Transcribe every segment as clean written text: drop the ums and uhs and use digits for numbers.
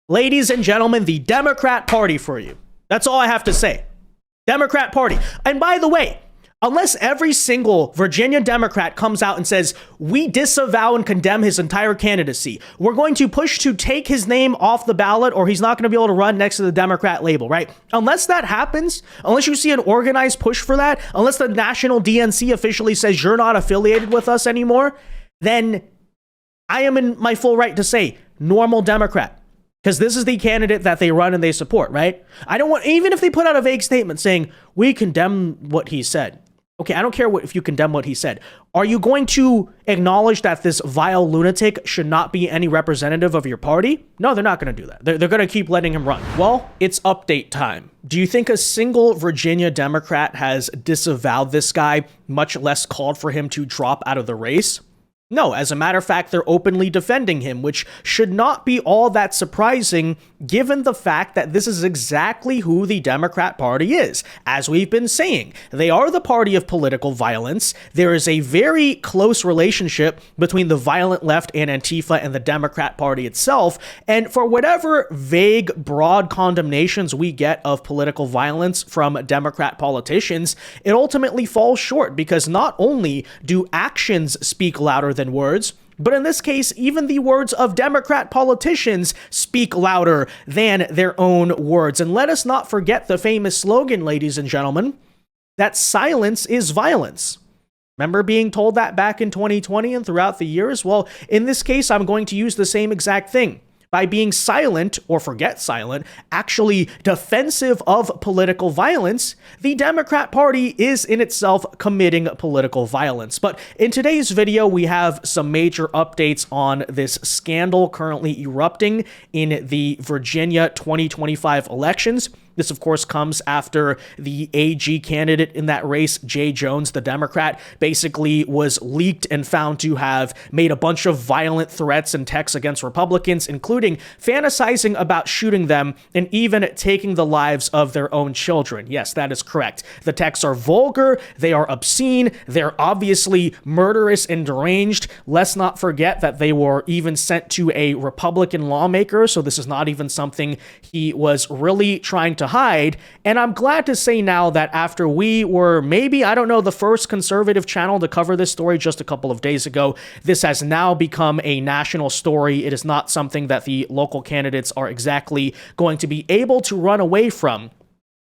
Ladies and gentlemen, the Democrat Party for you. That's all I have to say. Democrat Party. And by the way, unless every single Virginia Democrat comes out and says, we disavow and condemn his entire candidacy, we're going to push to take his name off the ballot, or he's not going to be able to run next to the Democrat label, right? Unless that happens, unless you see an organized push for that, unless the national DNC officially says you're not affiliated with us anymore, then I am in my full right to say normal Democrat. Because this is the candidate that they run and they support, right? I don't want, even if they put out a vague statement saying, we condemn what he said. Okay, I don't care if you condemn what he said. Are you going to acknowledge that this vile lunatic should not be any representative of your party? No, they're not going to do that. They're going to keep letting him run. Well, it's update time. Do you think a single Virginia Democrat has disavowed this guy, much less called for him to drop out of the race? No, as a matter of fact, they're openly defending him, which should not be all that surprising given the fact that this is exactly who the Democrat Party is. As we've been saying, they are the party of political violence. There is a very close relationship between the violent left and Antifa and the Democrat Party itself. And for whatever vague, broad condemnations we get of political violence from Democrat politicians, it ultimately falls short because not only do actions speak louder than words, but in this case, even the words of Democrat politicians speak louder than their own words. And let us not forget the famous slogan, ladies and gentlemen, that silence is violence. Remember being told that back in 2020 and throughout the years? Well, in this case, I'm going to use the same exact thing. By being silent, or forget silent, actually defensive of political violence, the Democrat Party is in itself committing political violence. But in today's video, we have some major updates on this scandal currently erupting in the Virginia 2025 elections. This, of course, comes after the AG candidate in that race, Jay Jones, the Democrat, basically was leaked and found to have made a bunch of violent threats and texts against Republicans, including fantasizing about shooting them and even taking the lives of their own children. Yes, that is correct. The texts are vulgar, they are obscene, they're obviously murderous and deranged. Let's not forget that they were even sent to a Republican lawmaker, so this is not even something he was really trying to hide. And I'm glad to say now that after we were maybe, I don't know, the first conservative channel to cover this story just a couple of days ago, this has now become a national story. It is not something that the local candidates are exactly going to be able to run away from.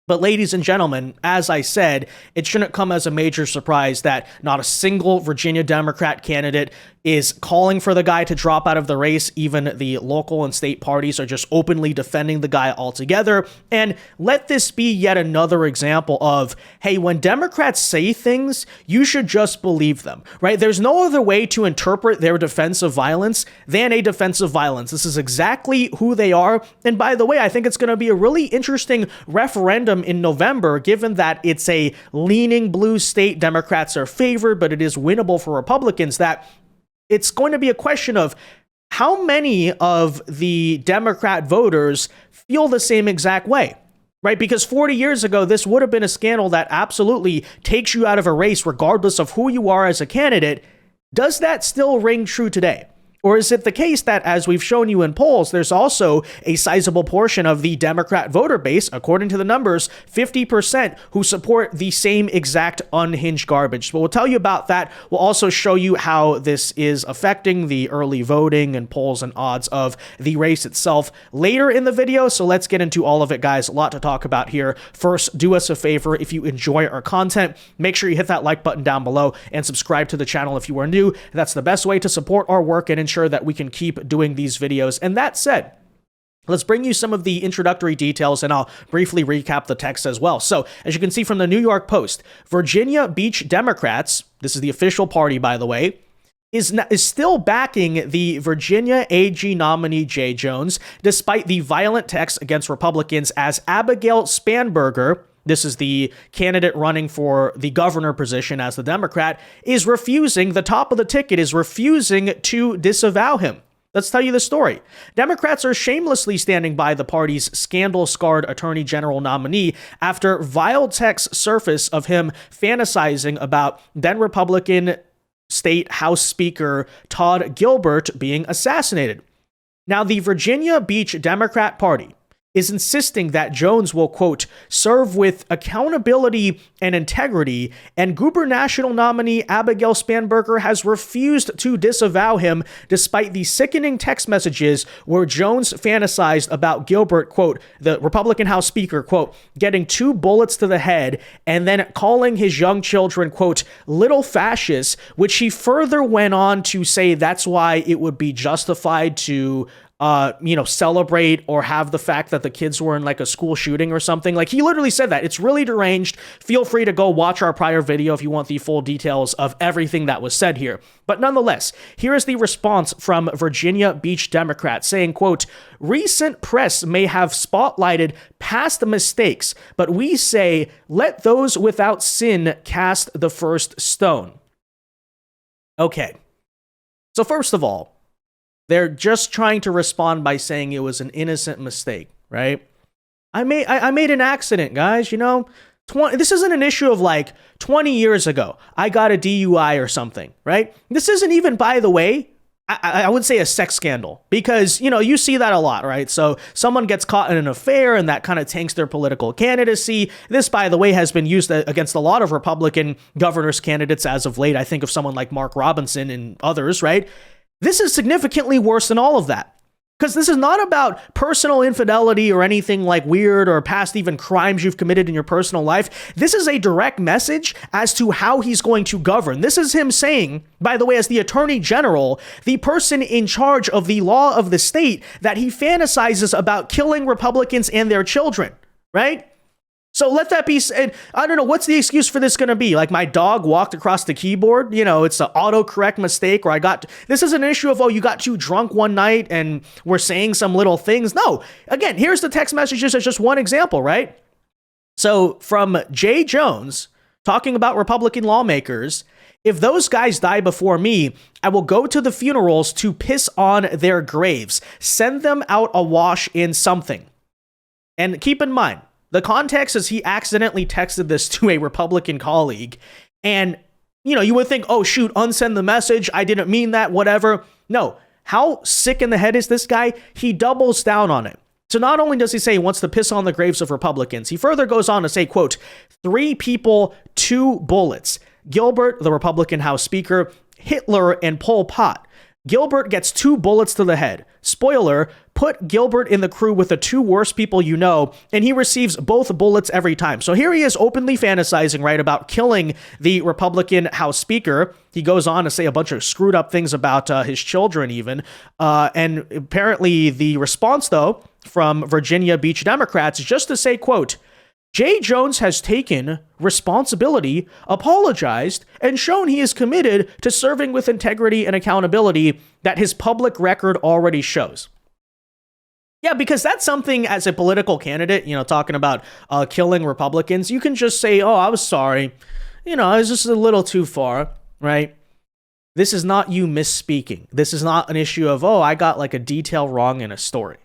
But ladies and gentlemen, as I said, it shouldn't come as a major surprise that not a single Virginia Democrat candidate is calling for the guy to drop out of the race. Even the local and state parties are just openly defending the guy altogether. And let this be yet another example of, hey, when Democrats say things, you should just believe them, right? There's no other way to interpret their defense of violence than a defense of violence. This is exactly who they are. And by the way, I think it's going to be a really interesting referendum in November, given that it's a leaning blue state. Democrats are favored, but it is winnable for Republicans, that it's going to be a question of how many of the Democrat voters feel the same exact way, right? Because 40 years ago, this would have been a scandal that absolutely takes you out of a race regardless of who you are as a candidate. Does that still ring true today? Or is it the case that, as we've shown you in polls, there's also a sizable portion of the Democrat voter base, according to the numbers, 50%, who support the same exact unhinged garbage? But we'll tell you about that. We'll also show you how this is affecting the early voting and polls and odds of the race itself later in the video. So let's get into all of it, guys. A lot to talk about here. First, do us a favor. If you enjoy our content, make sure you hit that like button down below and subscribe to the channel if you are new. That's the best way to support our work and ensure that we can keep doing these videos. And that said, let's bring you some of the introductory details, and I'll briefly recap the text as well. So, as you can see from the New York Post, Virginia Beach Democrats, this is the official party, by the way, is still backing the Virginia AG nominee Jay Jones, despite the violent texts against Republicans, as Abigail Spanberger, this is the candidate running for the governor position as the Democrat, is refusing, the top of the ticket is refusing to disavow him. Let's tell you the story. Democrats are shamelessly standing by the party's scandal-scarred attorney general nominee after vile texts surface of him fantasizing about then Republican State House Speaker Todd Gilbert being assassinated. Now, the Virginia Beach Democrat Party is insisting that Jones will, quote, serve with accountability and integrity, and gubernatorial nominee Abigail Spanberger has refused to disavow him despite the sickening text messages where Jones fantasized about Gilbert, quote, the Republican House Speaker, quote, getting 2 bullets to the head and then calling his young children, quote, little fascists, which he further went on to say that's why it would be justified to celebrate or have the fact that the kids were in like a school shooting or something. Like, he literally said that. It's really deranged. Feel free to go watch our prior video if you want the full details of everything that was said here. But nonetheless, here is the response from Virginia Beach Democrats saying, quote, recent press may have spotlighted past mistakes, but we say, let those without sin cast the first stone. Okay. So first of all, they're just trying to respond by saying it was an innocent mistake, right? I made an accident, guys, this isn't an issue of like 20 years ago, I got a DUI or something, right? This isn't even, by the way, I would say a sex scandal, because, you see that a lot, right? So someone gets caught in an affair and that kind of tanks their political candidacy. This, by the way, has been used against a lot of Republican governor's candidates as of late. I think of someone like Mark Robinson and others, right? This is significantly worse than all of that, because this is not about personal infidelity or anything like weird or past even crimes you've committed in your personal life. This is a direct message as to how he's going to govern. This is him saying, by the way, as the Attorney General, the person in charge of the law of the state, that he fantasizes about killing Republicans and their children, right? So let that be said. I don't know, what's the excuse for this going to be? Like, my dog walked across the keyboard, it's an autocorrect mistake, or this is an issue of, you got too drunk one night and we're saying some little things. No, again, here's the text messages as just one example, right? So from Jay Jones talking about Republican lawmakers, if those guys die before me, I will go to the funerals to piss on their graves, send them out awash in something. And keep in mind, the context is he accidentally texted this to a Republican colleague, and, you would think, oh, shoot, unsend the message. I didn't mean that, whatever. No, how sick in the head is this guy? He doubles down on it. So not only does he say he wants to piss on the graves of Republicans, he further goes on to say, quote, 3 people, 2 bullets. Gilbert, the Republican House Speaker, Hitler, and Pol Pot. Gilbert gets 2 bullets to the head. Spoiler, put Gilbert in the crew with the 2 worst people and he receives both bullets every time. So here he is openly fantasizing, right, about killing the Republican House Speaker. He goes on to say a bunch of screwed up things about his children even. And apparently the response, though, from Virginia Beach Democrats is just to say, quote, Jay Jones has taken responsibility, apologized, and shown he is committed to serving with integrity and accountability that his public record already shows. Yeah, because that's something as a political candidate, talking about killing Republicans, you can just say, oh, I was sorry. I was just a little too far, right? This is not you misspeaking. This is not an issue of, oh, I got like a detail wrong in a story.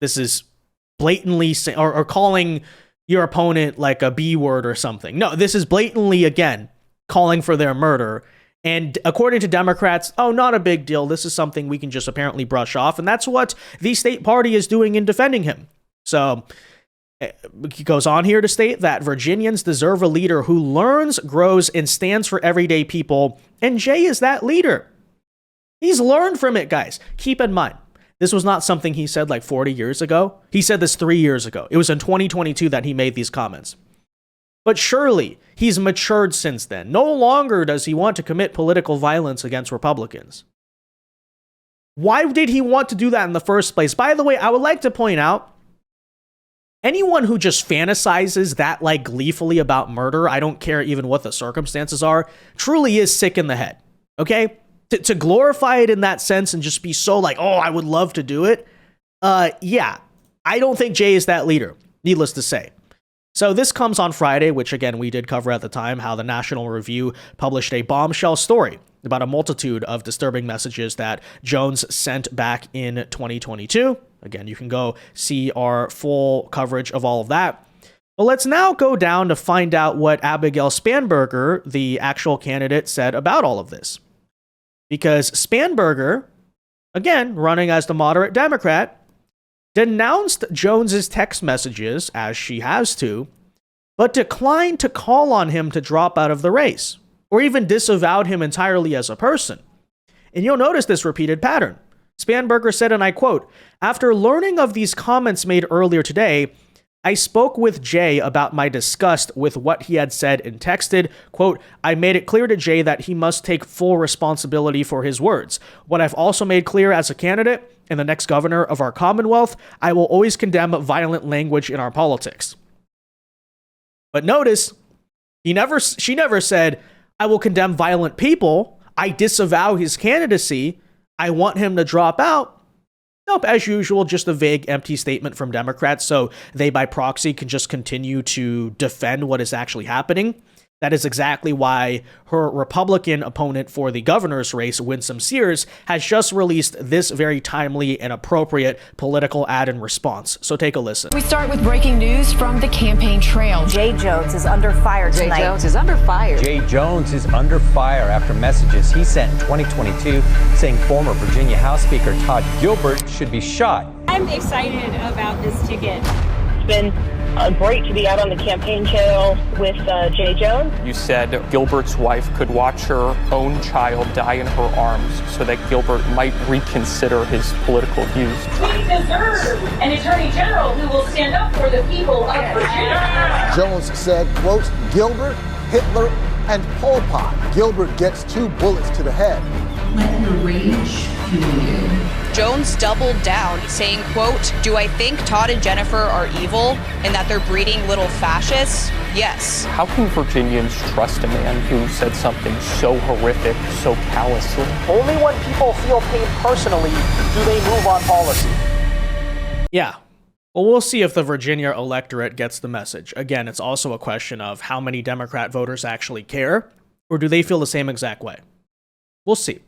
This is blatantly or calling your opponent like a B word or something. No, this is blatantly, again, calling for their murder. And according to Democrats, oh, not a big deal. This is something we can just apparently brush off. And that's what the state party is doing in defending him. So he goes on here to state that Virginians deserve a leader who learns, grows, and stands for everyday people. And Jay is that leader. He's learned from it, guys. Keep in mind, this was not something he said like 40 years ago. He said this 3 years ago. It was in 2022 that he made these comments. But surely he's matured since then. No longer does he want to commit political violence against Republicans. Why did he want to do that in the first place? By the way, I would like to point out, anyone who just fantasizes that like gleefully about murder, I don't care even what the circumstances are, truly is sick in the head. Okay? To glorify it in that sense and just be so like, oh, I would love to do it. Yeah, I don't think Jay is that leader, needless to say. So this comes on Friday, which again, we did cover at the time, how the National Review published a bombshell story about a multitude of disturbing messages that Jones sent back in 2022. Again, you can go see our full coverage of all of that. But let's now go down to find out what Abigail Spanberger, the actual candidate, said about all of this. Because Spanberger again, running as the moderate Democrat, denounced Jones's text messages, as she has to, but declined to call on him to drop out of the race, or even disavowed him entirely as a person. And you'll notice this repeated pattern. Spanberger said, and I quote, "After learning of these comments made earlier today, I spoke with Jay about my disgust with what he had said and texted. Quote, I made it clear to Jay that he must take full responsibility for his words. What I've also made clear as a candidate and the next governor of our Commonwealth, I will always condemn violent language in our politics." But notice, she never said, "I will condemn violent people. I disavow his candidacy. I want him to drop out." Nope, as usual, just a vague, empty statement from Democrats so they, by proxy, can just continue to defend what is actually happening. That is exactly why her Republican opponent for the governor's race, Winsome Sears, has just released this very timely and appropriate political ad in response. So take a listen. We start with breaking news from the campaign trail. Jay Jones is under fire tonight. Jay Jones is under fire. Jay Jones is under fire after messages he sent in 2022 saying former Virginia House Speaker Todd Gilbert should be shot. I'm excited about this ticket. It's been great to be out on the campaign trail with Jay Jones. You said Gilbert's wife could watch her own child die in her arms so that Gilbert might reconsider his political views. We deserve an attorney general who will stand up for the people of Virginia. Jones said, quote, "Gilbert, Hitler, and Pol Pot. Gilbert gets 2 bullets to the head." Let your rage fuel you. Jones doubled down, saying, quote, "Do I think Todd and Jennifer are evil and that they're breeding little fascists? Yes." How can Virginians trust a man who said something so horrific, so callously? Only when people feel pain personally do they move on policy. Yeah. Well, we'll see if the Virginia electorate gets the message. Again, it's also a question of how many Democrat voters actually care, or do they feel the same exact way? We'll see.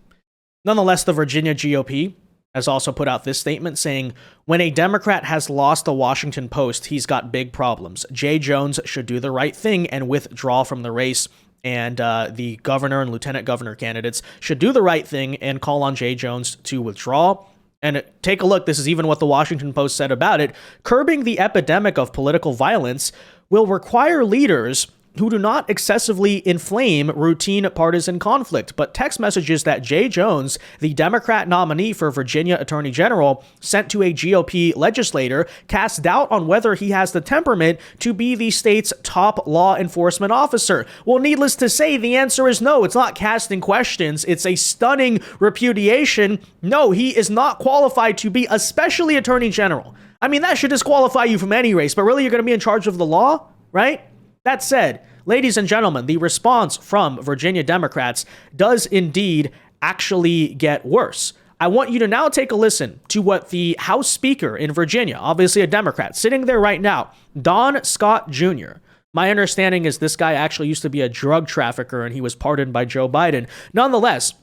Nonetheless, the Virginia GOP has also put out this statement saying, when a Democrat has lost the Washington Post, he's got big problems. Jay Jones should do the right thing and withdraw from the race. And the governor and lieutenant governor candidates should do the right thing and call on Jay Jones to withdraw. And take a look. This is even what the Washington Post said about it. Curbing the epidemic of political violence will require leaders who do not excessively inflame routine partisan conflict. But text messages that Jay Jones, the Democrat nominee for Virginia Attorney General, sent to a GOP legislator cast doubt on whether he has the temperament to be the state's top law enforcement officer. Well, needless to say, the answer is no. It's not casting questions. It's a stunning repudiation. No, he is not qualified to be especially Attorney General. I mean, that should disqualify you from any race, but really you're going to be in charge of the law, right? That said, ladies and gentlemen, the response from Virginia Democrats does indeed actually get worse. I want you to now take a listen to what the House Speaker in Virginia, obviously a Democrat, sitting there right now, Don Scott Jr. My understanding is this guy actually used to be a drug trafficker and he was pardoned by Joe Biden. Nonetheless,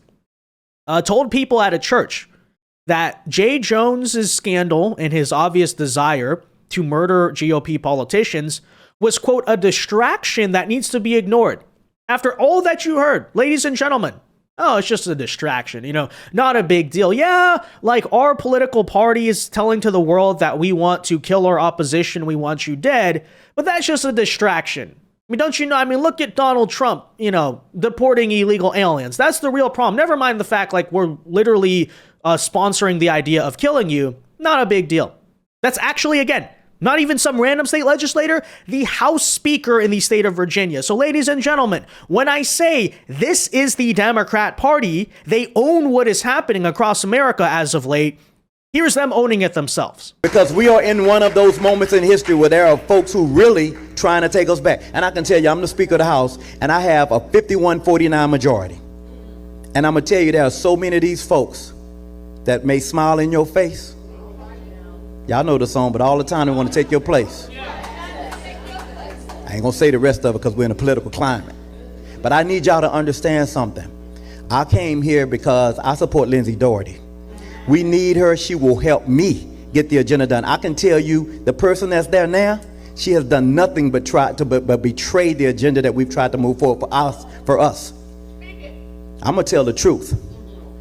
told people at a church that Jay Jones's scandal and his obvious desire to murder GOP politicians was, quote, a distraction that needs to be ignored. After all that you heard, ladies and gentlemen, oh, it's just a distraction, not a big deal. Yeah, like our political party is telling to the world that we want to kill our opposition, we want you dead, but that's just a distraction. I mean, don't you know? I mean, look at Donald Trump, deporting illegal aliens. That's the real problem. Never mind the fact, like, we're literally sponsoring the idea of killing you. Not a big deal. That's actually, again, not even some random state legislator, the House Speaker in the state of Virginia. So, ladies and gentlemen, when I say this is the Democrat Party, they own what is happening across America as of late. Here's them owning it themselves. Because we are in one of those moments in history where there are folks who really trying to take us back. And I can tell you, I'm the Speaker of the House, and I have a 51-49 majority. And I'm going to tell you, there are so many of these folks that may smile in your face. Y'all know the song, but all the time they want to take your place. I ain't gonna say the rest of it because we're in a political climate. But I need y'all to understand something. I came here because I support Lindsey Doherty. We need her. She will help me get the agenda done. I can tell you the person that's there now, she has done nothing but try to but betray the agenda that we've tried to move forward for us. I'm gonna tell the truth.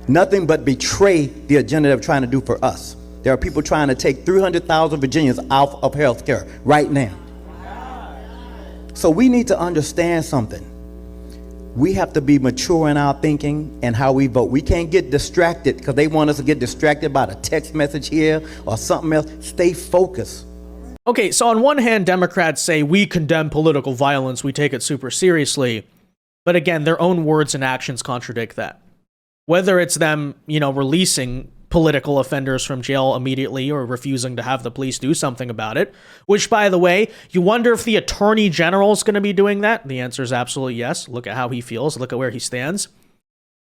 nothing but betray the agenda they're trying to do for us. There are people trying to take 300,000 Virginians out of health care right now. So we need to understand something. We have to be mature in our thinking and how we vote. We can't get distracted because they want us to get distracted by a text message here or something else. Stay focused. Okay, so on one hand, Democrats say we condemn political violence, we take it super seriously. But again, their own words and actions contradict that. Whether it's them, releasing political offenders from jail immediately or refusing to have the police do something about it, which, by the way, you wonder if the attorney general is going to be doing that. The answer is absolutely yes. Look at how he feels. Look at where he stands.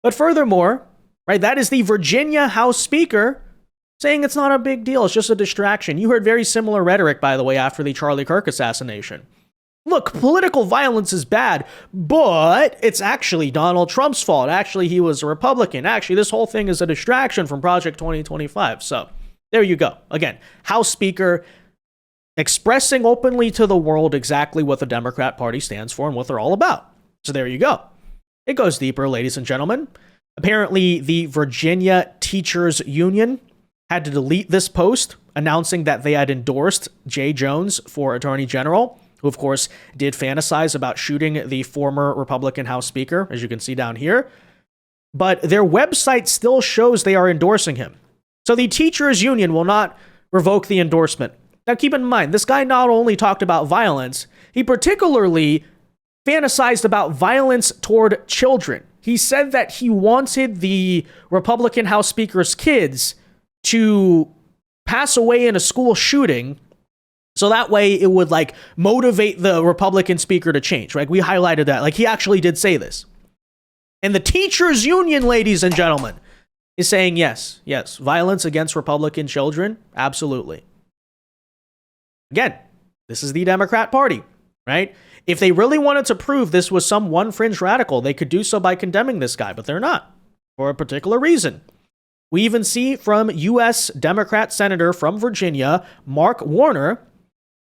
But furthermore, right, that is the Virginia House Speaker saying it's not a big deal. It's just a distraction. You heard very similar rhetoric, by the way, after the Charlie Kirk assassination. Look, political violence is bad, but it's actually Donald Trump's fault. Actually, he was a Republican. Actually, this whole thing is a distraction from Project 2025. So there you go. Again, House Speaker expressing openly to the world exactly what the Democrat Party stands for and what they're all about. So there you go. It goes deeper, ladies and gentlemen. Apparently, the Virginia Teachers Union had to delete this post announcing that they had endorsed Jay Jones for Attorney General, who, of course, did fantasize about shooting the former Republican House Speaker, as you can see down here. But their website still shows they are endorsing him. So the teachers union will not revoke the endorsement. Now, keep in mind, this guy not only talked about violence, he particularly fantasized about violence toward children. He said that he wanted the Republican House Speaker's kids to pass away in a school shooting, so that way it would motivate the Republican speaker to change, right? We highlighted that. He actually did say this. And the teachers union, ladies and gentlemen, is saying yes, violence against Republican children, absolutely. Again, this is the Democrat Party, right? If they really wanted to prove this was some one fringe radical, they could do so by condemning this guy, but they're not, for a particular reason. We even see from U.S. Democrat Senator from Virginia, Mark Warner.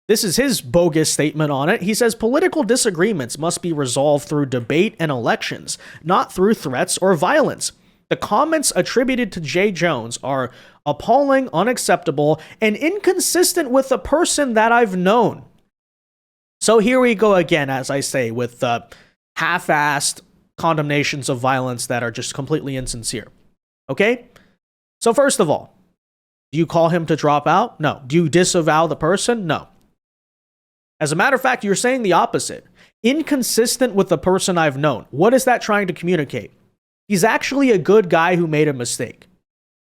This is his bogus statement on it. He says political disagreements must be resolved through debate and elections, not through threats or violence. The comments attributed to Jay Jones are appalling, unacceptable, and inconsistent with the person that I've known. So here we go again, as I say, with half-assed condemnations of violence that are just completely insincere. Okay? So first of all, do you call him to drop out? No. Do you disavow the person? No. As a matter of fact, you're saying the opposite. Inconsistent with the person I've known. What is that trying to communicate? He's actually a good guy who made a mistake.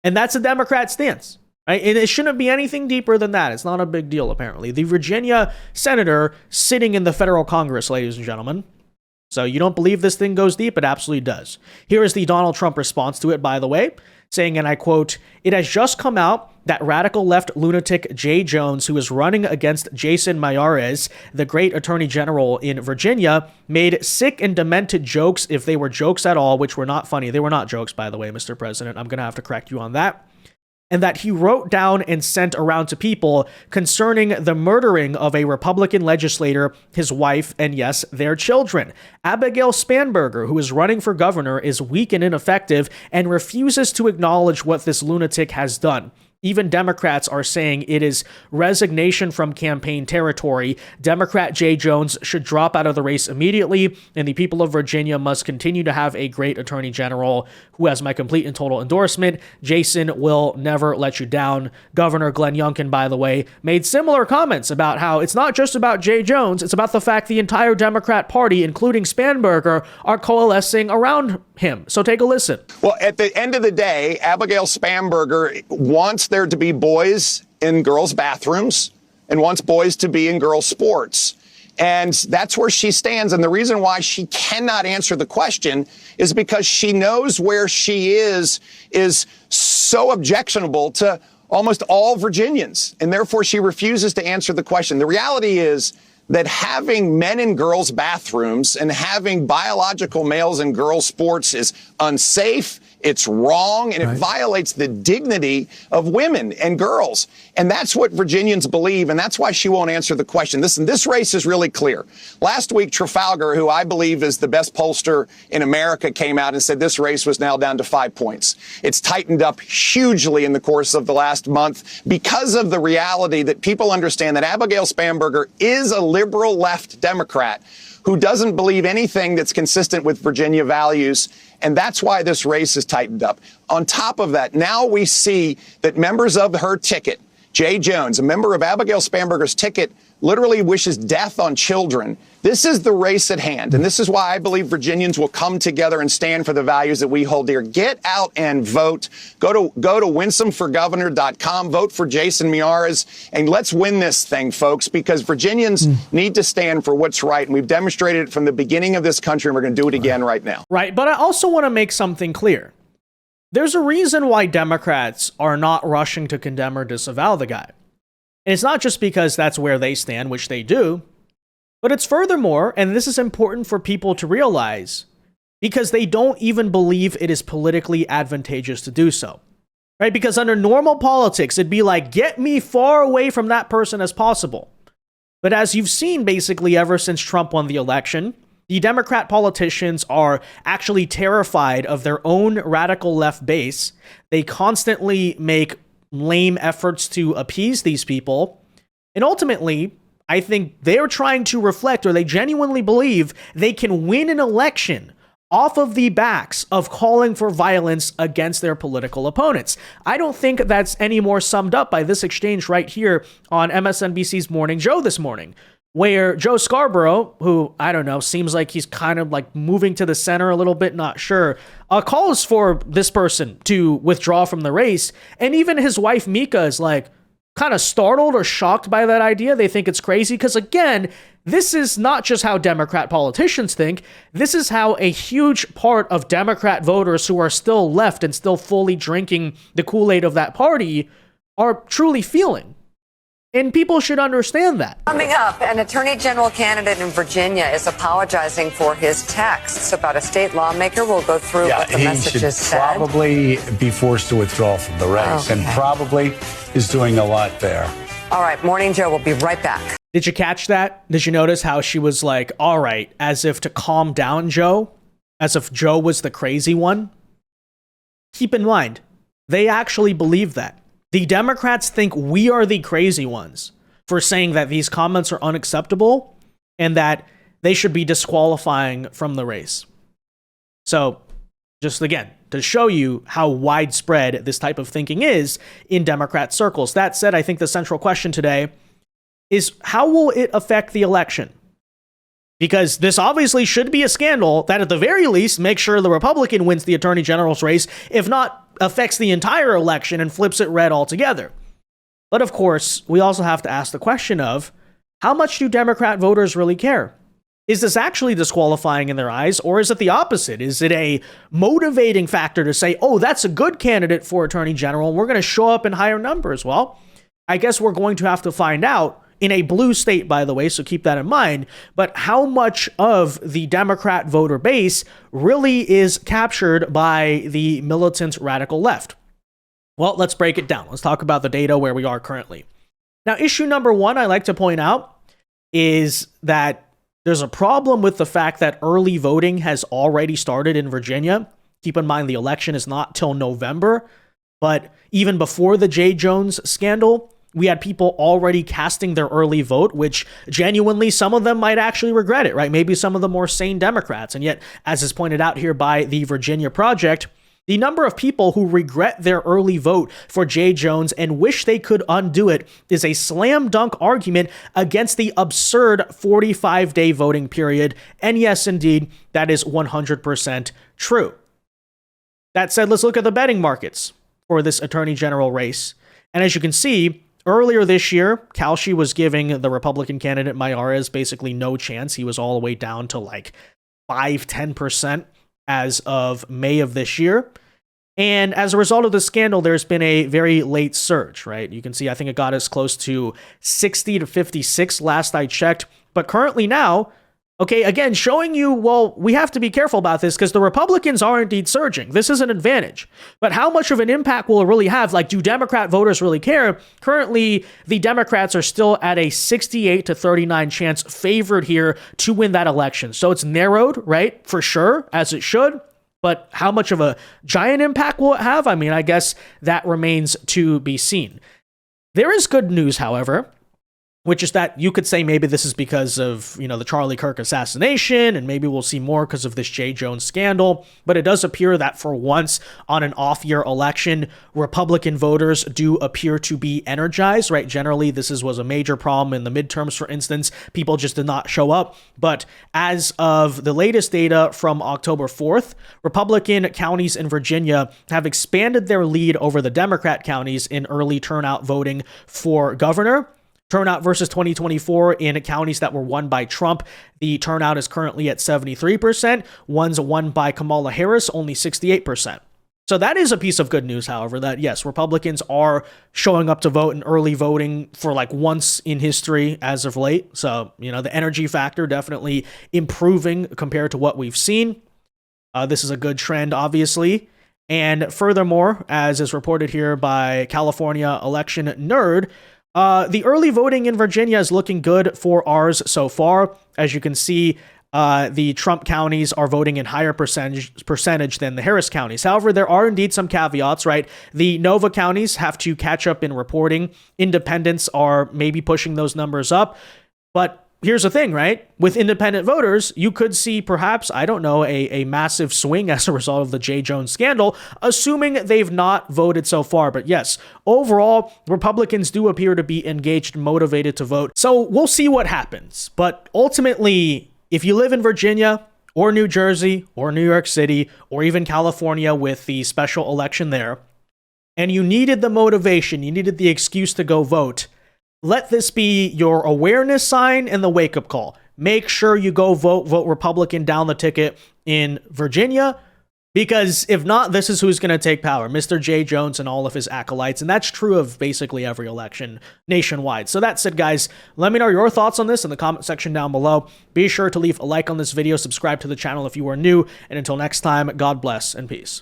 And that's a Democrat stance, right? And it shouldn't be anything deeper than that. It's not a big deal, apparently. The Virginia senator sitting in the federal Congress, ladies and gentlemen. So you don't believe this thing goes deep? It absolutely does. Here is the Donald Trump response to it, by the way, saying, and I quote, "It has just come out that radical left lunatic Jay Jones, who is running against Jason Miyares, the great attorney general in Virginia, made sick and demented jokes, if they were jokes at all, which were not funny." They were not jokes, by the way, Mr. President. I'm going to have to correct you on that. And that he wrote down and sent around to people concerning the murdering of a Republican legislator, his wife, and yes, their children. Abigail Spanberger, who is running for governor, is weak and ineffective and refuses to acknowledge what this lunatic has done. Even Democrats are saying it is resignation from campaign territory. Democrat Jay Jones should drop out of the race immediately, and the people of Virginia must continue to have a great attorney general who has my complete and total endorsement. Jason will never let you down. Governor Glenn Youngkin, by the way, made similar comments about how it's not just about Jay Jones, it's about the fact the entire Democrat Party, including Spanberger, are coalescing around him. So take a listen. Well, at the end of the day, Abigail Spanberger wants there to be boys in girls' bathrooms and wants boys to be in girls' sports. And that's where she stands. And the reason why she cannot answer the question is because she knows where she is so objectionable to almost all Virginians. And therefore, she refuses to answer the question. The reality is that having men in girls' bathrooms and having biological males in girls' sports is unsafe, It's wrong, and it violates the dignity of women and girls. And that's what Virginians believe, and that's why she won't answer the question. Listen, this race is really clear. Last week, Trafalgar, who I believe is the best pollster in America, came out and said this race was now down to 5 points. It's tightened up hugely in the course of the last month because of the reality that people understand that Abigail Spanberger is a liberal left Democrat who doesn't believe anything that's consistent with Virginia values. And that's why this race is tightened up. On top of that, now we see that members of her ticket, Jay Jones, a member of Abigail Spanberger's ticket, literally wishes death on children. This is the race at hand. And this is why I believe Virginians will come together and stand for the values that we hold dear. Get out and vote. Go to winsomeforgovernor.com. Vote for Jason Miyares. And let's win this thing, folks, because Virginians need to stand for what's right. And we've demonstrated it from the beginning of this country, and we're going to do it again right now. Right. But I also want to make something clear. There's a reason why Democrats are not rushing to condemn or disavow the guy. And it's not just because that's where they stand, which they do, but it's furthermore, and this is important for people to realize, because they don't even believe it is politically advantageous to do so. Right? Because under normal politics, it'd be like, get me far away from that person as possible. But as you've seen basically ever since Trump won the election, the Democrat politicians are actually terrified of their own radical left base. They constantly make lame efforts to appease these people. And ultimately, I think they're trying to reflect, or they genuinely believe they can win an election off of the backs of calling for violence against their political opponents. I don't think that's any more summed up by this exchange right here on MSNBC's Morning Joe this morning, where Joe Scarborough, who, I don't know, seems like he's kind of like moving to the center a little bit, not sure, calls for this person to withdraw from the race. And even his wife, Mika, is like kind of startled or shocked by that idea. They think it's crazy because, again, this is not just how Democrat politicians think. This is how a huge part of Democrat voters who are still left and still fully drinking the Kool-Aid of that party are truly feeling. And people should understand that. Coming up, an attorney general candidate in Virginia is apologizing for his texts about a state lawmaker. We'll go through what the messages said. He should probably be forced to withdraw from the race, and probably is doing a lot there. All right, Morning Joe will be right back. Did you catch that? Did you notice how she was like, all right, as if to calm down Joe? As if Joe was the crazy one? Keep in mind, they actually believe that. The Democrats think we are the crazy ones for saying that these comments are unacceptable and that they should be disqualifying from the race. So, just again, to show you how widespread this type of thinking is in Democrat circles. That said, I think the central question today is how will it affect the election? Because this obviously should be a scandal that at the very least makes sure the Republican wins the attorney general's race, if not affects the entire election and flips it red altogether. But of course, we also have to ask the question of how much do Democrat voters really care? Is this actually disqualifying in their eyes, or is it the opposite? Is it a motivating factor to say, oh, that's a good candidate for attorney general, and we're going to show up in higher numbers? Well, I guess we're going to have to find out in a blue state, by the way, so keep that in mind. But how much of the Democrat voter base really is captured by the militant radical left? Well, let's break it down. Let's talk about the data where we are currently. Now, issue number one I like to point out is that there's a problem with the fact that early voting has already started in Virginia. Keep in mind the election is not till November, but even before the Jay Jones scandal, we had people already casting their early vote, which genuinely some of them might actually regret it, right? Maybe some of the more sane Democrats. And yet, as is pointed out here by the Virginia Project, the number of people who regret their early vote for Jay Jones and wish they could undo it is a slam dunk argument against the absurd 45-day voting period. And yes, indeed, that is 100% true. That said, let's look at the betting markets for this attorney general race. And as you can see, earlier this year, Kalshi was giving the Republican candidate Miyares basically no chance. He was all the way down to like 5-10% as of May of this year. And as a result of the scandal, there's been a very late surge, right? You can see, I think it got as close to 60 to 56 last I checked. But currently now, Okay, again, showing you, well, we have to be careful about this because the Republicans are indeed surging. This is an advantage. But how much of an impact will it really have? Like, do Democrat voters really care? Currently, the Democrats are still at a 68 to 39 chance favored here to win that election. So it's narrowed, right? For sure, as it should. But how much of a giant impact will it have? I mean, I guess that remains to be seen. There is good news, however, which is that you could say maybe this is because of, the Charlie Kirk assassination, and maybe we'll see more because of this J. Jones scandal. But it does appear that for once on an off-year election, Republican voters do appear to be energized, right? Generally, this was a major problem in the midterms, for instance. People just did not show up. But as of the latest data from October 4th, Republican counties in Virginia have expanded their lead over the Democrat counties in early turnout voting for governor. Turnout versus 2024 in counties that were won by Trump, the turnout is currently at 73%. Ones won by Kamala Harris, only 68%. So that is a piece of good news, however, that yes, Republicans are showing up to vote in early voting for like once in history as of late. So, the energy factor definitely improving compared to what we've seen. This is a good trend, obviously. And furthermore, as is reported here by California Election Nerd, the early voting in Virginia is looking good for ours so far. As you can see, the Trump counties are voting in higher percentage than the Harris counties. However, there are indeed some caveats, right? The Nova counties have to catch up in reporting. Independents are maybe pushing those numbers up. But here's the thing, right? With independent voters, you could see perhaps, I don't know, a massive swing as a result of the J. Jones scandal, assuming they've not voted so far. But yes, overall, Republicans do appear to be engaged and motivated to vote. So we'll see what happens. But ultimately, if you live in Virginia or New Jersey or New York City or even California with the special election there, and you needed the motivation, you needed the excuse to go vote, let this be your awareness sign and the wake-up call. Make sure you go vote Republican down the ticket in Virginia, because if not, this is who's going to take power, Mr. J. Jones and all of his acolytes, and that's true of basically every election nationwide. So that said, guys, let me know your thoughts on this in the comment section down below. Be sure to leave a like on this video, subscribe to the channel if you are new, and until next time, God bless and peace.